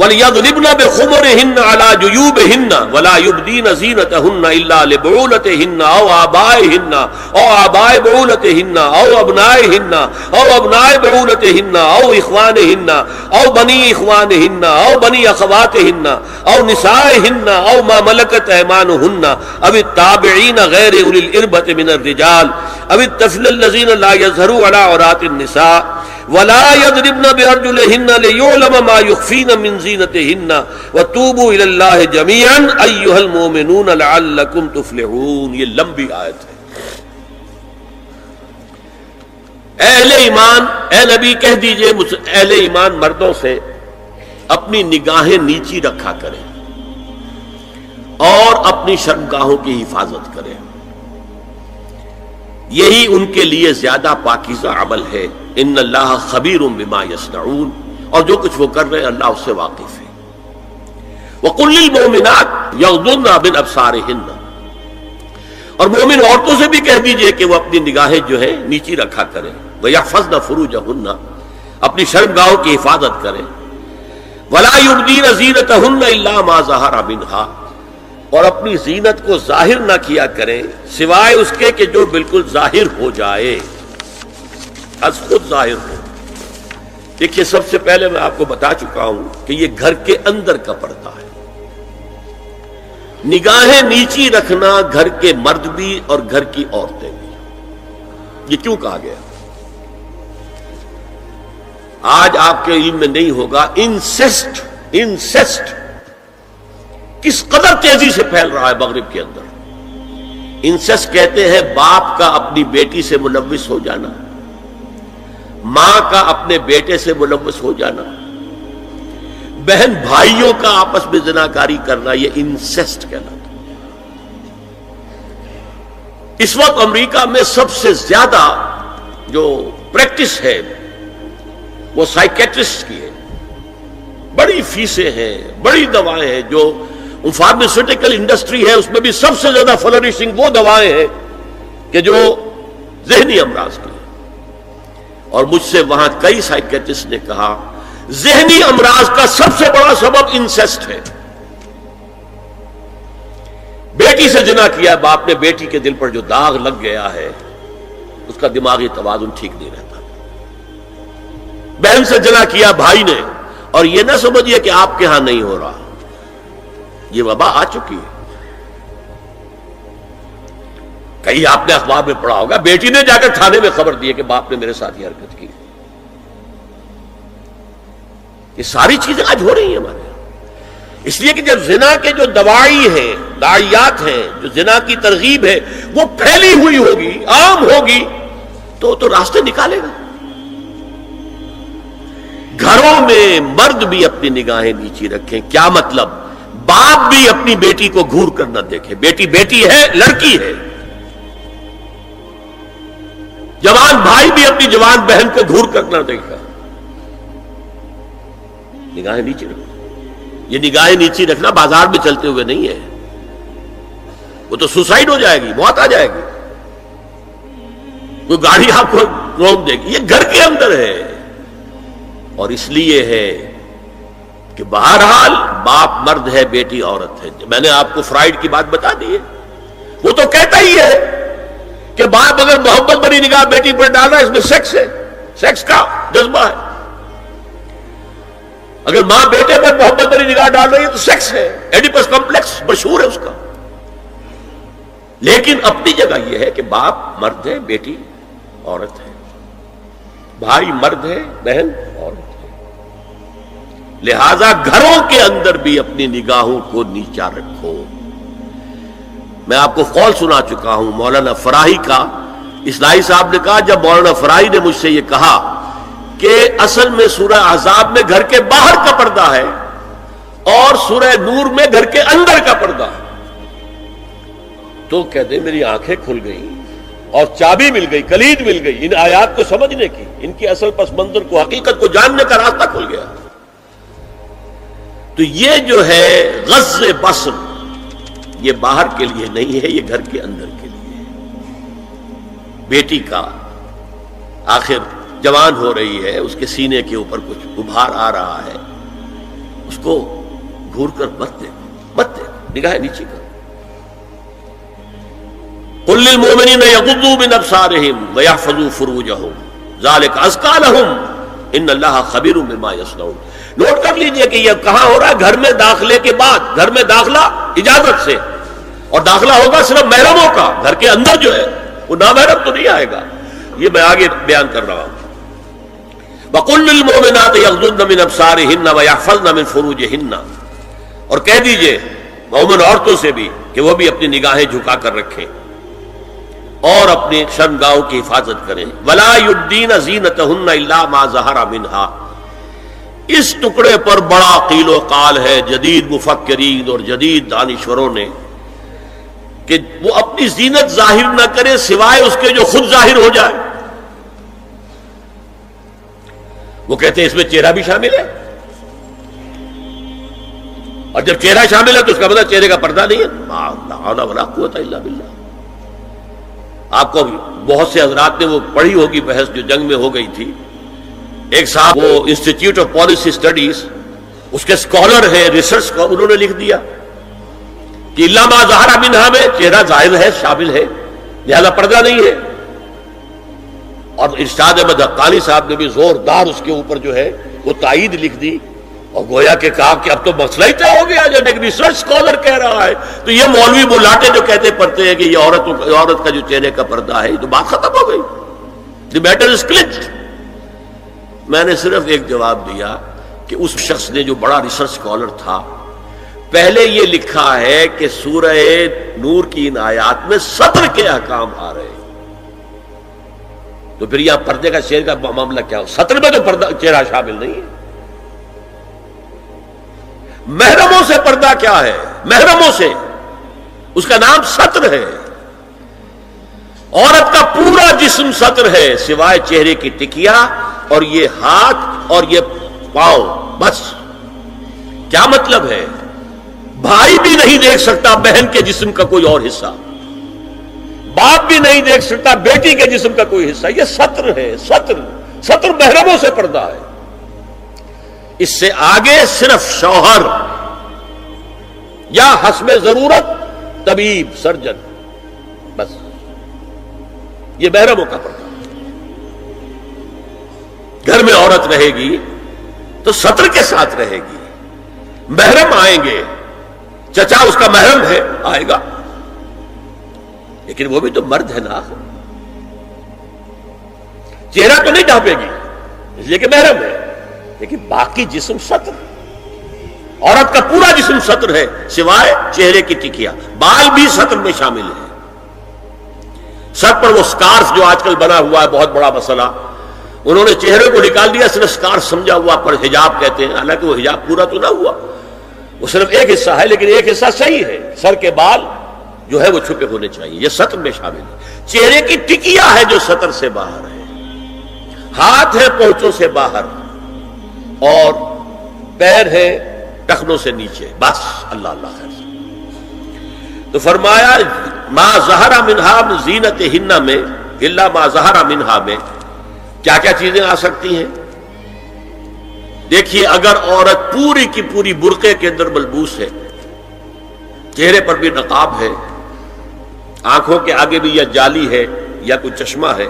وَلْيَضْرِبْنَ بِخُمُرِهِنَّ عَلَى جُيُوبِهِنَّ وَلَا يُبْدِينَ زِينَتَهُنَّ إِلَّا لِبُعُولَتِهِنَّ أَوْ آبَائِهِنَّ أَوْ آبَاءِ بُعُولَتِهِنَّ أَوْ أَبْنَائِهِنَّ أَوْ أَبْنَاءِ بُعُولَتِهِنَّ أَوْ إِخْوَانِهِنَّ أَوْ بَنِي إِخْوَانِهِنَّ أَوْ بَنِي أَخَوَاتِهِنَّ أَوْ نِسَائِهِنَّ أَوْ مَا مَلَكَتْ أَيْمَانُهُنَّ أَوِ التَّابِعِينَ غَيْرِ أُولِي الْإِرْبَةِ مِنَ الرِّجَالِ أَوِ الطَّفْلِ الَّذِينَ لَا يَظْهَرُوا عَلَى عَوْرَاتِ النِّسَاءِ وَلَا يَضْرِبْنَ بِأَرْجُلِهِنَّ لِيُعْلَمَ مَا يُخْفِينَ مِنْ زِينَتِهِنَّ وَتُوبُوا إِلَى اللَّهِ جَمِيعًا أَيُّهَا الْمُؤْمِنُونَ لَعَلَّكُمْ تُفْلِحُونَ. یہ لمبی آیت ہے. اہل ایمان، اے نبی کہہ دیجئے اہل ایمان مردوں سے اپنی نگاہیں نیچی رکھا کریں اور اپنی شرمگاہوں کی حفاظت کریں. یہی ان کے لیے زیادہ پاکیزہ عمل ہے. ان اللہ خبیر بما یصنعون، اور جو کچھ وہ کر رہے ہیں اللہ اس سے واقف ہے. وقل للمؤمنات یغضضن من ابصارهن، اور مومن عورتوں سے بھی کہہ دیجئے کہ وہ اپنی نگاہیں جو ہے نیچی رکھا کریں. ویحفظن فروجهن، اپنی شرمگاہوں کی حفاظت کریں. ولا یبدین زینتهن الا ما ظهر منها، اور اپنی زینت کو ظاہر نہ کیا کریں سوائے اس کے کہ جو بالکل ظاہر ہو جائے، از خود ظاہر ہو. دیکھیے سب سے پہلے میں آپ کو بتا چکا ہوں کہ یہ گھر کے اندر کا پردہ ہے. نگاہیں نیچی رکھنا گھر کے مرد بھی اور گھر کی عورتیں بھی. یہ کیوں کہا گیا؟ آج آپ کے علم میں نہیں ہوگا انسیسٹ کس قدر تیزی سے پھیل رہا ہے مغرب کے اندر. انسیسٹ کہتے ہیں باپ کا اپنی بیٹی سے ملوث ہو جانا، ماں کا اپنے بیٹے سے ملوث ہو جانا، بہن بھائیوں کا آپس میں زناکاری کرنا، یہ انسیسٹ کہلاتا ہے. اس وقت امریکہ میں سب سے زیادہ جو پریکٹس ہے وہ سائیکیٹرسٹ کی ہے. بڑی فیسیں ہیں، بڑی دوائیں ہیں. جو فارماسیوٹیکل انڈسٹری ہے اس میں بھی سب سے زیادہ فلورشنگ وہ دوائیں ہیں کہ جو ذہنی امراض کی. اور مجھ سے وہاں کئی سائیکیٹرسٹ نے کہا ذہنی امراض کا سب سے بڑا سبب انسیسٹ ہے. بیٹی سے زنا کیا باپ نے، بیٹی کے دل پر جو داغ لگ گیا ہے اس کا دماغی توازن ٹھیک نہیں رہتا. بہن سے زنا کیا بھائی نے، اور یہ نہ سمجھیے کہ آپ کے ہاں نہیں ہو رہا، یہ وبا آ چکی ہے. کئی آپ نے اخبار میں پڑھا ہوگا بیٹی نے جا کر تھانے میں خبر دی کہ باپ نے میرے ساتھ یہ حرکت کی. یہ ساری چیزیں آج ہو رہی ہیں ہمارے یہاں. اس لیے کہ جب زنا کے جو دوائی ہیں، داعیات ہیں، جو زنا کی ترغیب ہے وہ پھیلی ہوئی ہوگی، عام ہوگی، تو راستے نکالے گا. گھروں میں مرد بھی اپنی نگاہیں نیچی رکھیں. کیا مطلب؟ باپ بھی اپنی بیٹی کو گھور کر نہ دیکھے. بیٹی بیٹی ہے، لڑکی ہے. جوان بھائی بھی اپنی جوان بہن کو گھور کر نہ دیکھا. نگاہیں نیچے رکھو. یہ نگاہیں نیچے رکھنا بازار میں چلتے ہوئے نہیں ہے. وہ تو سوسائڈ ہو جائے گی، موت آ جائے گی. کوئی گاڑی آپ کو روک دے گی. یہ گھر کے اندر ہے. اور اس لیے ہے کہ بہرحال باپ مرد ہے، بیٹی عورت ہے. میں نے آپ کو فرائیڈ کی بات بتا دی ہے. وہ تو کہتا ہی ہے کہ باپ اگر محبت بری نگاہ بیٹی پر ڈال رہا ہے، اس میں سیکس ہے، سیکس کا جذبہ ہے. اگر ماں بیٹے پر محبت بری نگاہ ڈال رہی ہے تو سیکس ہے. ایڈیپس کمپلیکس مشہور ہے اس کا. لیکن اپنی جگہ یہ ہے کہ باپ مرد ہے، بیٹی عورت ہے. بھائی مرد ہے، بہن عورت ہے. لہذا گھروں کے اندر بھی اپنی نگاہوں کو نیچا رکھو. میں آپ کو قول سنا چکا ہوں مولانا فراہی کا. اصلاحی صاحب نے کہا، جب مولانا فراہی نے مجھ سے یہ کہا کہ اصل میں سورہ احزاب میں گھر کے باہر کا پردہ ہے اور سورہ نور میں گھر کے اندر کا پردہ ہے، تو کہتے میری آنکھیں کھل گئیں اور چابی مل گئی، کلید مل گئی ان آیات کو سمجھنے کی، ان کی اصل پس منظر کو، حقیقت کو جاننے کا راستہ کھل گیا. تو یہ جو ہے غزِ بصر، یہ باہر کے لیے نہیں ہے، یہ گھر کے اندر کے لیے ہے. بیٹی کا آخر جوان ہو رہی ہے، اس کے سینے کے اوپر کچھ ابھار آ رہا ہے، اس کو گھور کر مت دیکھو، مت دیکھو، نگاہ نیچے کرو. قل للمؤمنین یغضوا من ابصارہم ویحفظوا فروجہم ذلک ازکی لہم ان اللہ خبیر بما یصنعون. نوٹ کر لیجئے کہ یہ کہاں ہو رہا ہے؟ گھر میں داخلے کے بعد. گھر میں داخلہ اجازت سے، اور داخلہ ہوگا صرف محرموں کا. گھر کے اندر جو ہے وہ نامحرم تو نہیں آئے گا. یہ میں آگے بیان کر رہا ہوں. وَقُلْ لِلْمُؤْمِنَاتِ يَغْضُضْنَ مِنْ أَبْصَارِهِنَّ وَيَحْفَظْنَ مِنْ فُرُوجِهِنَّ. اور کہہ دیجئے مومن عورتوں سے بھی کہ وہ بھی اپنی نگاہیں جھکا کر رکھیں اور اپنی شرمگاہوں کی حفاظت کریں. وَلَا يُبْدِينَ زِينَتَهُنَّ إِلَّا مَا ظَهَرَ مِنْهَا. اس ٹکڑے پر بڑا قیل و قال ہے جدید مفکرین اور جدید دانشوروں نے کہ وہ اپنی زینت ظاہر نہ کرے سوائے اس کے جو خود ظاہر ہو جائے. وہ کہتے ہیں اس میں چہرہ بھی شامل ہے، اور جب چہرہ شامل ہے تو اس کا مطلب چہرے کا پردہ نہیں ہے. لا حول ولا قوت الا باللہ. آپ کو بہت سے حضرات نے وہ پڑھی ہوگی بحث جو جنگ میں ہو گئی تھی. ایک صاحب وہ انسٹیٹیوٹ آف پالیسی اسٹڈیز اس کے اسکالر ہیں، ریسرچ کا، انہوں نے لکھ دیا کہ الا ما ظہر منہا میں چہرہ ظاہر ہے، شامل ہے، لہذا پردہ نہیں ہے. اور ارشاد احمد حقانی صاحب نے بھی زوردار اس کے اوپر جو ہے وہ تائید لکھ دی، اور گویا کہ کہا کہ اب تو مسئلہ ہی طے ہو گیا. جب ایک ریسرچ اسکالر کہہ رہا ہے تو یہ مولوی ملاٹے جو کہتے پڑھتے ہیں کہ یہ عورت کا جو چہرے کا پردہ ہے، تو بات ختم ہو گئی. The matter is closed. میں نے صرف ایک جواب دیا کہ اس شخص نے جو بڑا ریسرچ اسکالر تھا، پہلے یہ لکھا ہے کہ سورہ نور کی ان آیات میں سطر کے احکام آ رہے ہیں، تو پھر یہاں پردے کا چہرے کا معاملہ کیا ہو؟ سطر میں تو پردہ چہرہ شامل نہیں ہے. محرموں سے پردہ کیا ہے؟ محرموں سے اس کا نام سطر ہے. عورت کا پورا جسم سطر ہے سوائے چہرے کی ٹکیا اور یہ ہاتھ اور یہ پاؤں، بس. کیا مطلب ہے؟ بھائی بھی نہیں دیکھ سکتا بہن کے جسم کا کوئی اور حصہ، باپ بھی نہیں دیکھ سکتا بیٹی کے جسم کا کوئی حصہ. یہ سطر ہے. سطر محرموں سے پردہ ہے. اس سے آگے صرف شوہر یا حسب ضرورت طبیب، سرجن، بس. یہ محرموں کا پردہ. گھر میں عورت رہے گی تو سطر کے ساتھ رہے گی. محرم آئیں گے، چچا اس کا محرم ہے، آئے گا، لیکن وہ بھی تو مرد ہے نا. چہرہ تو نہیں ڈھانپے گی اس لیے کہ محرم ہے، لیکن باقی جسم سطر. عورت کا پورا جسم سطر ہے سوائے چہرے کی ٹکیا. بال بھی سطر میں شامل ہے. سر پر وہ سکارف جو آج کل بنا ہوا ہے، بہت بڑا مسئلہ، انہوں نے چہرے کو نکال دیا، صرف سکارف سمجھا ہوا، پر حجاب کہتے ہیں. حالانکہ وہ حجاب پورا تو نہ ہوا، وہ صرف ایک حصہ ہے، لیکن ایک حصہ صحیح ہے. سر کے بال جو ہے وہ چھپے ہونے چاہیے، یہ سطر میں شامل ہے۔ چہرے کی ٹکیا ہے جو سطر سے باہر ہے، ہاتھ ہے پونچوں سے باہر، اور پیر ہے ٹخنوں سے نیچے، بس اللہ اللہ خیر سے۔ تو فرمایا ما ظہر منہا من زینتہن میں الا ما ظہر منہا میں کیا کیا چیزیں آ سکتی ہیں؟ دیکھیے، اگر عورت پوری کی پوری برقعے کے اندر ملبوس ہے، چہرے پر بھی نقاب ہے، آنکھوں کے آگے بھی یا جالی ہے یا کوئی چشمہ ہے،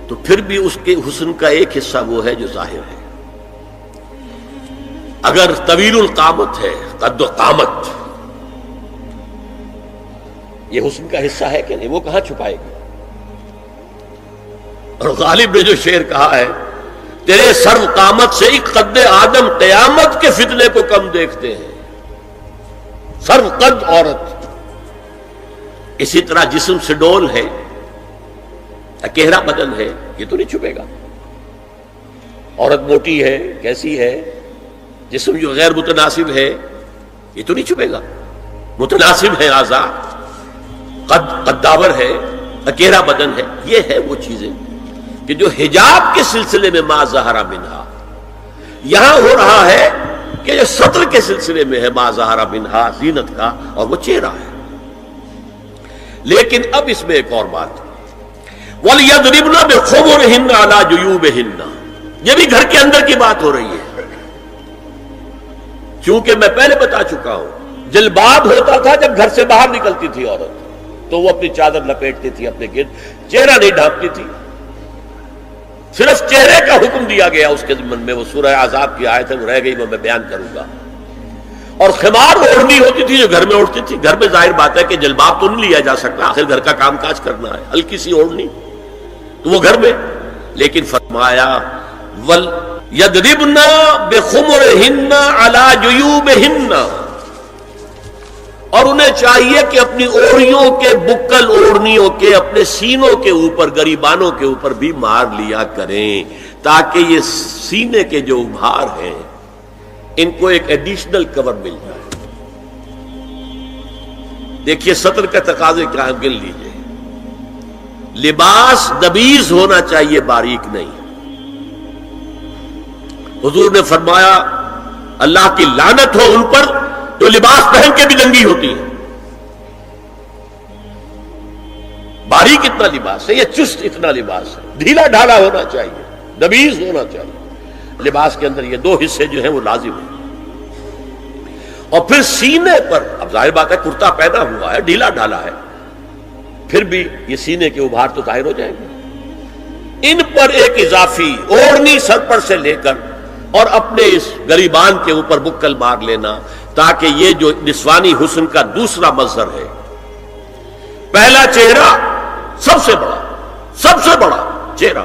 تو پھر بھی اس کے حسن کا ایک حصہ وہ ہے جو ظاہر ہے۔ اگر طویل القامت ہے، قد و قامت، یہ حسن کا حصہ ہے کہ نہیں؟ وہ کہاں چھپائے گی؟ اور غالب نے جو شعر کہا ہے، تیرے سرو قامت سے ایک قد آدم قیامت کے فتنے کو کم دیکھتے ہیں۔ سرو قد عورت، اسی طرح جسم سے ڈول ہے، اکیرا بدن ہے، یہ تو نہیں چھپے گا۔ عورت موٹی ہے، کیسی ہے، جسم جو غیر متناسب ہے، یہ تو نہیں چھپے گا۔ متناسب ہے اعضاء، قداور ہے، اکیرا بدن ہے، یہ ہے وہ چیزیں کہ جو حجاب کے سلسلے میں ما ظہر منہا، یہاں ہو رہا ہے کہ جو سطر کے سلسلے میں ہے ما ظہر منہا، زینت کا، اور وہ چہرہ ہے۔ لیکن اب اس میں ایک اور بات، وَلْيَضْرِبْنَ بِخُمُرِهِنَّ عَلَى جُيُوبِهِنَّ، یہ بھی گھر کے اندر کی بات ہو رہی ہے، چونکہ میں پہلے بتا چکا ہوں، جلباب ہوتا تھا جب گھر سے باہر نکلتی تھی عورت، تو وہ اپنی چادر لپیٹتی تھی اپنے گرد، چہرہ نہیں ڈھانپتی تھی، صرف چہرے کا حکم دیا گیا اس کے ضمن میں۔ وہ سورہ احزاب کی آیت ہے، وہ رہ گئی، وہ میں بیان کروں گا۔ اور خمار اوڑھنی ہوتی تھی جو گھر میں اوڑھتی تھی، گھر میں ظاہر بات ہے کہ جلباب تو نہیں لیا جا سکتا، آخر گھر کا کام کاج کرنا ہے، ہلکی سی اوڑھنی تو وہ گھر میں، لیکن فرمایا وَلْيَضْرِبْنَ بِخُمُرِهِنَّ عَلَى جُيُوبِهِنَّ، اور انہیں چاہیے کہ اپنی اوڑھیوں کے بکل، اوڑھنیوں کے اپنے سینوں کے اوپر، گریبانوں کے اوپر بھی مار لیا کریں، تاکہ یہ سینے کے جو ابھار ہیں ان کو ایک ایڈیشنل کور مل جائے۔ دیکھیے سطر کا تقاضے کیا ہے، گن لیجئے۔ لباس دبیز ہونا چاہیے، باریک نہیں۔ حضور نے فرمایا اللہ کی لعنت ہو ان پر جو لباس پہن کے بھی ننگی ہوتی ہے۔ باریک اتنا لباس ہے، یہ چست اتنا لباس ہے، ڈھیلا ڈھالا ہونا چاہیے، دبیز ہونا چاہیے۔ لباس کے اندر یہ دو حصے جو ہیں وہ لازم ہیں۔ اور پھر سینے پر، اب ظاہر بات ہے کرتا پہنا ہوا ہے، ڈھیلا ڈھالا ہے، پھر بھی یہ سینے کے ابھار تو ظاہر ہو جائیں گے۔ ان پر ایک اضافی اوڑھنی سر پر سے لے کر اور اپنے اس گریبان کے اوپر بکل مار لینا، تاکہ یہ جو نسوانی حسن کا دوسرا مظہر ہے، پہلا چہرہ سب سے بڑا چہرہ۔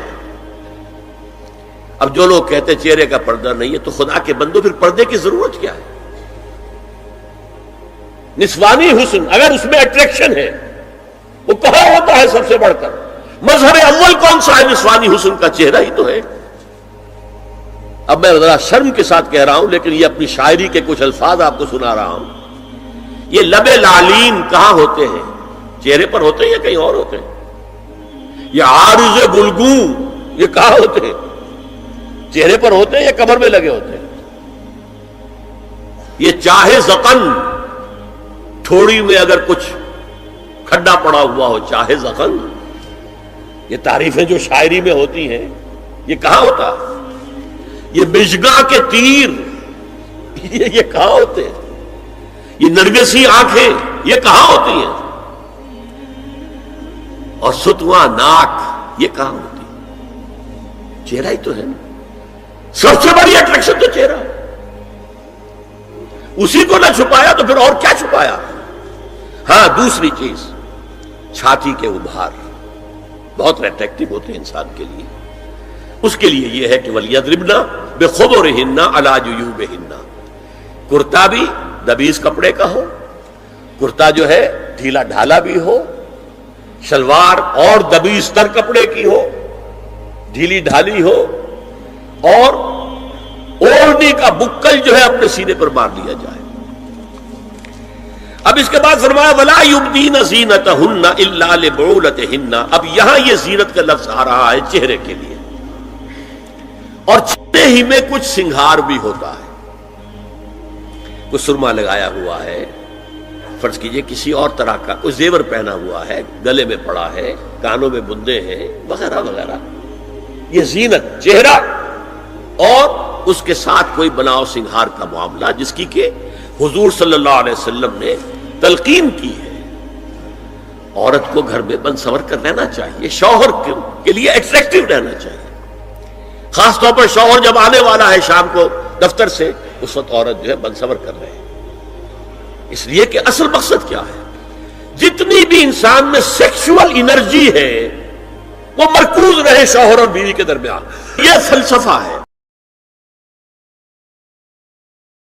اب جو لوگ کہتے چہرے کا پردہ نہیں ہے، تو خدا کے بندو پھر پردے کی ضرورت کیا ہے؟ نسوانی حسن اگر اس میں اٹریکشن ہے، وہ کہاں ہوتا ہے سب سے بڑھ کر؟ مظہر اول کون سا ہے؟ نسوانی حسن کا چہرہ ہی تو ہے۔ اب میں ذرا شرم کے ساتھ کہہ رہا ہوں، لیکن یہ اپنی شاعری کے کچھ الفاظ آپ کو سنا رہا ہوں۔ یہ لب لعلین کہاں ہوتے ہیں؟ چہرے پر ہوتے ہیں یا کہیں اور ہوتے ہیں؟ یہ عارض گلگوں یہ کہاں ہوتے ہیں؟ چہرے پر ہوتے ہیں یا کمر میں لگے ہوتے ہیں؟ یہ چاہے زقن، تھوڑی میں اگر کچھ کھڈا پڑا ہوا ہو، چاہے زقن، یہ تعریفیں جو شاعری میں ہوتی ہیں، یہ کہاں ہوتا؟ یہ مشگاں کے تیر یہ کہاں ہوتے ہیں؟ یہ نرگسی آنکھیں یہ کہاں ہوتی ہیں؟ اور ستواں ناک یہ کہاں ہوتی ہے؟ چہرہ ہی تو ہے، سب سے بڑی اٹریکشن تو چہرہ، اسی کو نہ چھپایا تو پھر اور کیا چھپایا؟ ہاں دوسری چیز، چھاتی کے ابھار بہت اٹریکٹیو ہوتے ہیں انسان کے لیے۔ اس کے لیے یہ ہے کہ وَلْيَضْرِبْنَ بِخُمُرِهِنَّ عَلَى جُيُوبِهِنَّ، کرتا بھی دبیز کپڑے کا ہو، کرتا جو ہے ڈھیلا ڈھالا بھی ہو، شلوار اور دبیز تر کپڑے کی ہو، ڈھیلی ڈھالی ہو، اور اوڑھنی کا بکل جو ہے اپنے سینے پر مار لیا جائے۔ اب اس کے بعد فرمایا وَلَا يُبْدِينَ زِينَتَهُنَّ إِلَّا لِبُعُولَتِهِنَّ. اب یہاں یہ زینت کا لفظ آ رہا ہے چہرے کے لیے، اور چہرے ہی میں کچھ سنگھار بھی ہوتا ہے. کوئی سرما لگایا ہوا ہے، فرض کیجئے کسی اور طرح کا کوئی زیور پہنا ہوا ہے، گلے میں پڑا ہے، کانوں میں بندے ہیں وغیرہ وغیرہ، یہ زینت چہرہ، اور اس کے ساتھ کوئی بناؤ سنگھار کا معاملہ جس کی کہ حضور صلی اللہ علیہ وسلم نے تلقین کی ہے. عورت کو گھر میں بن سور کر رہنا چاہیے، شوہر کے لیے ایٹریکٹیو رہنا چاہیے. خاص طور پر شوہر جب آنے والا ہے شام کو دفتر سے، اس وقت عورت جو ہے بن سور کر رہے ہیں. اس لیے کہ اصل مقصد کیا ہے؟ جتنی بھی انسان میں سیکشول انرجی ہے وہ مرکوز رہے شوہر اور بیوی کے درمیان. یہ فلسفہ ہے.